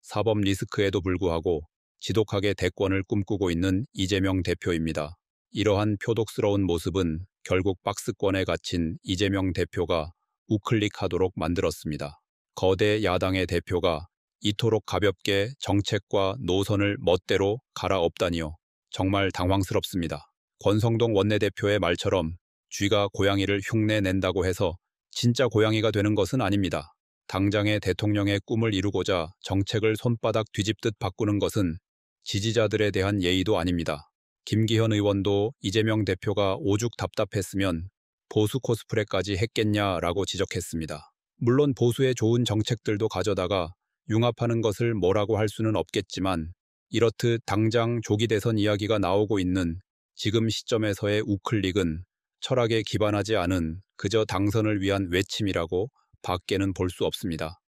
사법 리스크에도 불구하고 지독하게 대권을 꿈꾸고 있는 이재명 대표입니다. 이러한 표독스러운 모습은 결국 박스권에 갇힌 이재명 대표가 우클릭하도록 만들었습니다. 거대 야당의 대표가 이토록 가볍게 정책과 노선을 멋대로 갈아엎다니요. 정말 당황스럽습니다. 권성동 원내대표의 말처럼 쥐가 고양이를 흉내낸다고 해서 진짜 고양이가 되는 것은 아닙니다. 당장의 대통령의 꿈을 이루고자 정책을 손바닥 뒤집듯 바꾸는 것은 지지자들에 대한 예의도 아닙니다. 김기현 의원도 이재명 대표가 오죽 답답했으면 보수 코스프레까지 했겠냐라고 지적했습니다. 물론 보수의 좋은 정책들도 가져다가 융합하는 것을 뭐라고 할 수는 없겠지만 이렇듯 당장 조기 대선 이야기가 나오고 있는 지금 시점에서의 우클릭은 철학에 기반하지 않은 그저 당선을 위한 외침이라고 밖에는 볼 수 없습니다.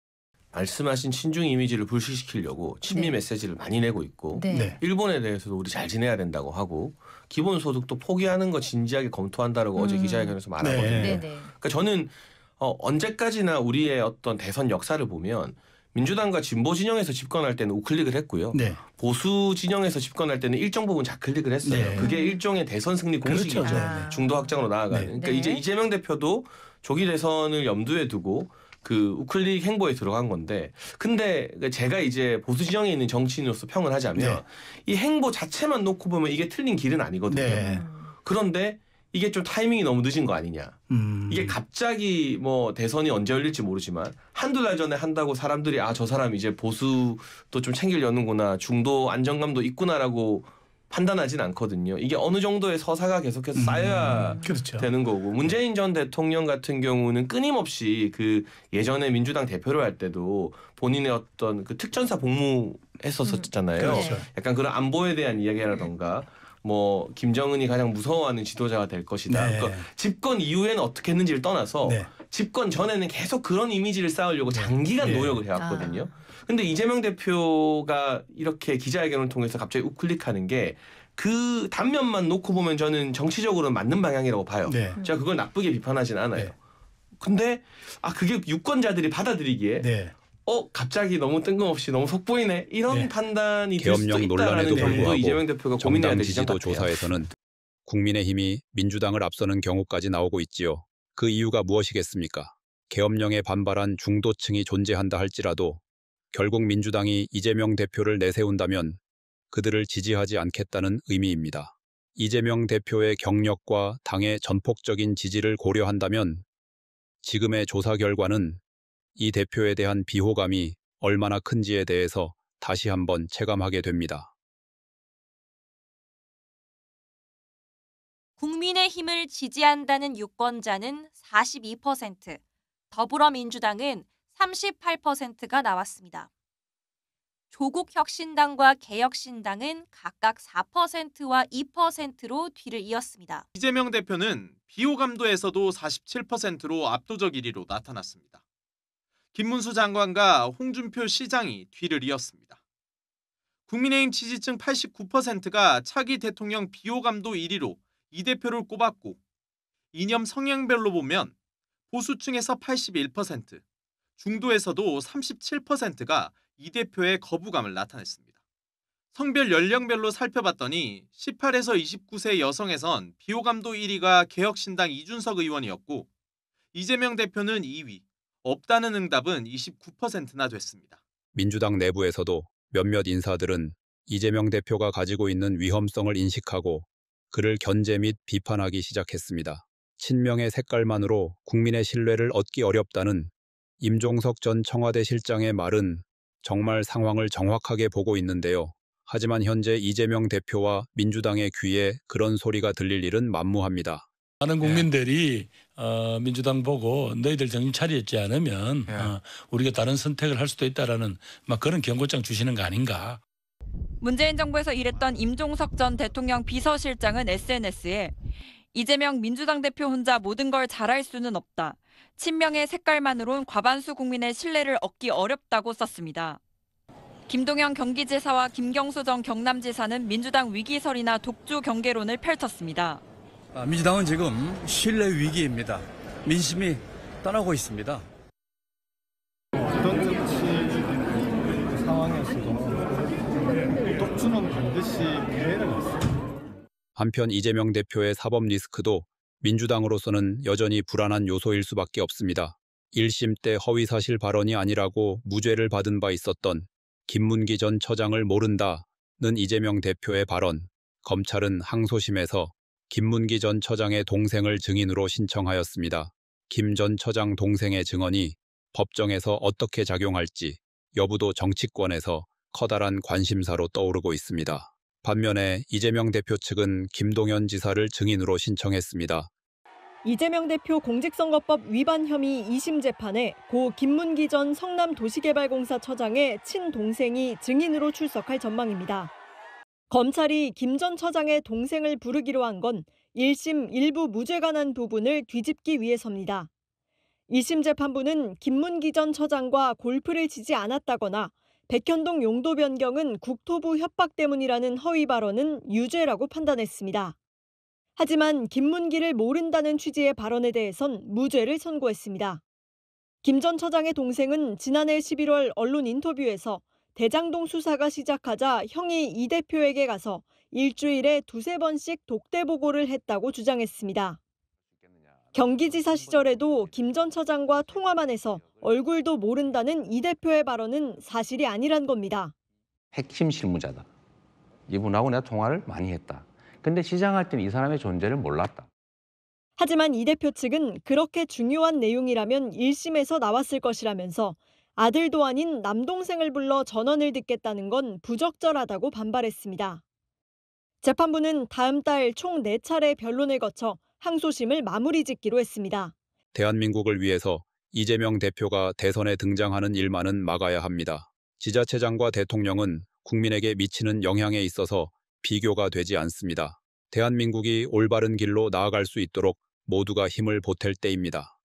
말씀하신 친중 이미지를 불식시키려고 친미 메시지를 많이 내고 있고 일본에 대해서도 우리 잘 지내야 된다고 하고 기본소득도 포기하는 거 진지하게 검토한다라고 어제 기자회견에서 말하거든요. 그러니까 저는 언제까지나 우리의 어떤 대선 역사를 보면 민주당과 진보 진영에서 집권할 때는 우클릭을 했고요. 보수 진영에서 집권할 때는 일정 부분 좌클릭을 했어요. 그게 일종의 대선 승리 공식이죠. 중도 확장으로 나아가는. 그러니까 이제 이재명 대표도 조기 대선을 염두에 두고 그 우클릭 행보에 들어간 건데, 근데 제가 이제 보수 진영에 있는 정치인으로서 평을 하자면 이 행보 자체만 놓고 보면 이게 틀린 길은 아니거든요. 그런데 이게 좀 타이밍이 너무 늦은 거 아니냐. 이게 갑자기 뭐 대선이 언제 열릴지 모르지만 한두 달 전에 한다고 사람들이 아, 저 사람 이제 보수도 좀 챙기려는구나, 중도 안정감도 있구나라고 판단하진 않거든요. 이게 어느 정도의 서사가 계속해서 쌓여야 되는 거고, 문재인 전 대통령 같은 경우는 끊임없이 그 예전에 민주당 대표를 할 때도 본인의 어떤 그 특전사 복무했었잖아요. 약간 그런 안보에 대한 이야기라던가 뭐 김정은이 가장 무서워하는 지도자가 될 것이다. 그러니까 집권 이후에는 어떻게 했는지를 떠나서 집권 전에는 계속 그런 이미지를 쌓으려고 장기간 노력을 해왔거든요. 근데 이재명 대표가 이렇게 기자회견을 통해서 갑자기 우클릭하는 게 그 단면만 놓고 보면 저는 정치적으로는 맞는 방향이라고 봐요. 제가 그걸 나쁘게 비판하진 않아요. 근데 그게 유권자들이 받아들이기에 갑자기 너무 뜬금없이 너무 속보이네, 이런 판단이 들 수도 있다라는 점도 이재명 대표가 고민해야 될 지점 같아요. 조사에서는 국민의힘이 민주당을 앞서는 경우까지 나오고 있지요. 그 이유가 무엇이겠습니까? 계엄령에 반발한 중도층이 존재한다 할지라도 결국 민주당이 이재명 대표를 내세운다면 그들을 지지하지 않겠다는 의미입니다. 이재명 대표의 경력과 당의 전폭적인 지지를 고려한다면 지금의 조사 결과는 이 대표에 대한 비호감이 얼마나 큰지에 대해서 다시 한번 체감하게 됩니다. 국민의힘을 지지한다는 유권자는 42%, 더불어민주당은 38%가 나왔습니다. 조국 혁신당과 개혁신당은 각각 4%와 2%로 뒤를 이었습니다. 이재명 대표는 비호감도에서도 47%로 압도적 1위로 나타났습니다. 김문수 장관과 홍준표 시장이 뒤를 이었습니다. 국민의힘 지지층 89%가 차기 대통령 비호감도 1위로 이 대표를 꼽았고, 이념 성향별로 보면 보수층에서 81%, 중도에서도 37%가 이 대표의 거부감을 나타냈습니다. 성별 연령별로 살펴봤더니 18에서 29세 여성에선 비호감도 1위가 개혁신당 이준석 의원이었고, 이재명 대표는 2위, 없다는 응답은 29%나 됐습니다. 민주당 내부에서도 몇몇 인사들은 이재명 대표가 가지고 있는 위험성을 인식하고 그를 견제 및 비판하기 시작했습니다. 친명의 색깔만으로 국민의 신뢰를 얻기 어렵다는 임종석 전 청와대 실장의 말은 정말 상황을 정확하게 보고 있는데요. 하지만 현재 이재명 대표와 민주당의 귀에 그런 소리가 들릴 일은 만무합니다. 많은 국민들이 민주당 보고 너희들 정신 차리지 않으면 우리가 다른 선택을 할 수도 있다라는 막 그런 경고장 주시는 거 아닌가. 문재인 정부에서 일했던 임종석 전 대통령 비서실장은 SNS에 이재명 민주당 대표 혼자 모든 걸 잘할 수는 없다. 친명의 색깔만으론 과반수 국민의 신뢰를 얻기 어렵다고 썼습니다. 김동연 경기지사와 김경수 전 경남지사는 민주당 위기설이나 독주 경계론을 펼쳤습니다. 민주당은 지금 신뢰 위기입니다. 민심이 떠나고 있습니다. 어떤 정치 상황에서 있어서 독주는 반드시 피해를 했어요. 한편 이재명 대표의 사법 리스크도 민주당으로서는 여전히 불안한 요소일 수밖에 없습니다. 1심 때 허위사실 발언이 아니라고 무죄를 받은 바 있었던 김문기 전 처장을 모른다는 이재명 대표의 발언. 검찰은 항소심에서 김문기 전 처장의 동생을 증인으로 신청하였습니다. 김 전 처장 동생의 증언이 법정에서 어떻게 작용할지 여부도 정치권에서 커다란 관심사로 떠오르고 있습니다. 반면에 이재명 대표 측은 김동연 지사를 증인으로 신청했습니다. 이재명 대표 공직선거법 위반 혐의 2심 재판에 고 김문기 전 성남도시개발공사 처장의 친동생이 증인으로 출석할 전망입니다. 검찰이 김 전 처장의 동생을 부르기로 한 건 1심 일부 무죄가 난 부분을 뒤집기 위해서입니다. 2심 재판부는 김문기 전 처장과 골프를 치지 않았다거나 백현동 용도 변경은 국토부 협박 때문이라는 허위 발언은 유죄라고 판단했습니다. 하지만 김문기를 모른다는 취지의 발언에 대해선 무죄를 선고했습니다. 김 전 처장의 동생은 지난해 11월 언론 인터뷰에서 대장동 수사가 시작하자 형이 이 대표에게 가서 일주일에 2~3번씩 독대 보고를 했다고 주장했습니다. 경기지사 시절에도 김 전 처장과 통화만 해서 얼굴도 모른다는 이 대표의 발언은 사실이 아니란 겁니다. 핵심 실무자다. 이분하고 내가 통화를 많이 했다. 근데 시장할 때는 이 사람의 존재를 몰랐다. 하지만 이 대표 측은 그렇게 중요한 내용이라면 1심에서 나왔을 것이라면서 아들도 아닌 남동생을 불러 전원을 듣겠다는 건 부적절하다고 반발했습니다. 재판부는 다음 달 총 4차례 변론을 거쳐 항소심을 마무리 짓기로 했습니다. 대한민국을 위해서 이재명 대표가 대선에 등장하는 일만은 막아야 합니다. 지자체장과 대통령은 국민에게 미치는 영향에 있어서 비교가 되지 않습니다. 대한민국이 올바른 길로 나아갈 수 있도록 모두가 힘을 보탤 때입니다.